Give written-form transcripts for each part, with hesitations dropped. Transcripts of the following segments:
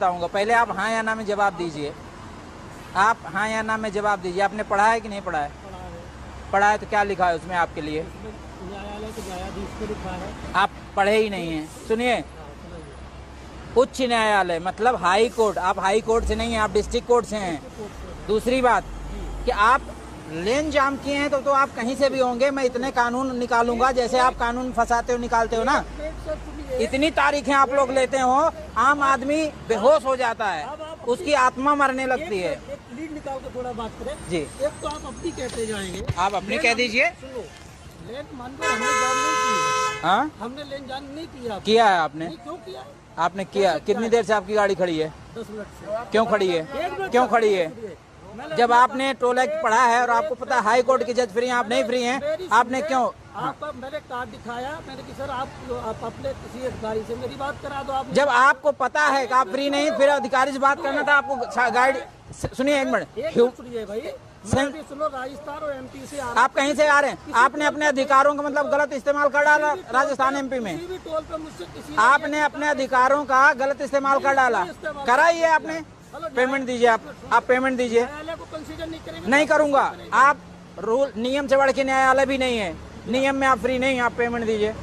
बताऊंगा, पहले आप हाँ या ना में जवाब दीजिए। आप हाँ या ना में जवाब दीजिए। आपने पढ़ा है कि नहीं पढ़ा है? पढ़ा है तो क्या लिखा है उसमें आपके लिए? न्यायालय के न्यायाधीश को लिखा है। आप पढ़े ही नहीं हैं। सुनिए, उच्च न्यायालय मतलब हाई कोर्ट। आप हाई कोर्ट से नहीं हैं, आप डिस्ट्रिक्ट कोर्ट से हैं। दूसरी बात कि आप लेन जाम किए हैं तो आप कहीं से भी होंगे, मैं इतने कानून निकालूंगा जैसे आप कानून फंसाते हो निकालते हो ना, इतनी तारीखें आप लोग लेते हो, आम आदमी बेहोश हो जाता है, उसकी आत्मा मरने लगती है। एक लीड निकाल के थोड़ा बात करें जी, एक तो आप अपनी कहते जाएंगे, आप अपनी कह दीजिए। सुनो, लेन मानकर हमने जान नहीं की है। हाँ, हमने लेन जान नहीं किया। किया है आपने? नहीं, क्यों किया? आपने किया। कितनी देर से आपकी गाड़ी खड़ी है? 10 मिनट से। क्यों खड़ी है? क्यों खड़ी है? जब आपने टोल एक्ट पढ़ा है और आपको पता है हाई कोर्ट के जज फ्री हैं, आप नहीं फ्री हैं, आपने क्यों? आपका मैंने कार्ड दिखाया, मैंने कि सर आप अपने किसी अधिकारी से मेरी बात करा दो। आप जब आपको पता है कि आप फ्री नहीं, फिर अधिकारी से बात करना था आपको। गाड़ी सुनिए एक मिनट, सुनिए भाई, मैं भी सुनो, राजस्थान और एमपी से आप कहीं से आ रहे हैं? आपने अपने अधिकारों का मतलब गलत इस्तेमाल कर डाला राजस्थान एमपी में। किसी भी टोल पे मुझसे किसी आपने अपने अधिकारों का गलत इस्तेमाल कर डाला। करा ही है आपने। पेमेंट दीजिए। आप पेमेंट दीजिए। न्यायालय को कंसीडर नहीं करेंगे? नहीं करूंगा। आप रूल नियम से बढ़ के न्यायालय भी नहीं है। नियम में आप फ्री नहीं, आप पेमेंट दीजिए।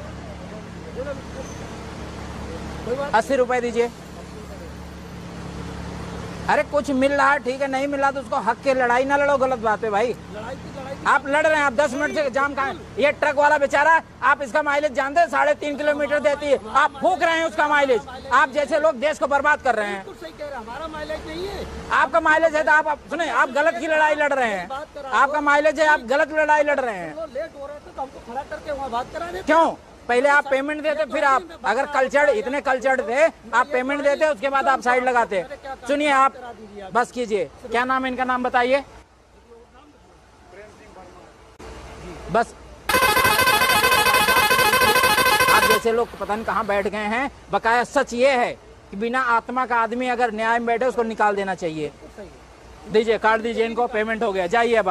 80 रुपए दीजिए। अरे कुछ मिल रहा है ठीक है, नहीं मिल रहा तो उसको हक के लड़ाई ना लड़ो, गलत बात है भाई। लड़ाई आप लड़ रहे हैं, आप 10 मिनट से जाम कहाँ? ये ट्रक वाला बेचारा, आप इसका माइलेज जानते हैं 3.5 किलोमीटर देती है, आप फूक रहे हैं उसका माइलेज। आप जैसे लोग देश को बर्बाद कर रहे हैं। बिल्कुल सही कह रहे हैं, हमारा माइलेज नहीं है। आपका माइलेज है तो आप सुने, आप गलत की लड़ाई लड़ रहे हैं। आपका माइलेज है, आप गलत लड़ाई लड़ रहे हैं। तो लेट हो रहे थे तो हमको खड़ा करके वहाँ बात करा देते। क्यों? पहले आप पेमेंट देते, फिर आप अगर कल्चर्ड इतने कल्चर्ड थे, आप पेमेंट देते, उसके बाद आप साइड लगाते। सुनिए, आप बस कीजिए। क्या नाम है इनका? नाम बताइए बस। आप जैसे लोग पता नहीं कहाँ बैठ गए हैं। बकाया सच ये है कि बिना आत्मा का आदमी अगर न्याय में बैठे उसको निकाल देना चाहिए। दीजिए, कार्ड दीजिए इनको, पेमेंट हो गया, जाइए अब।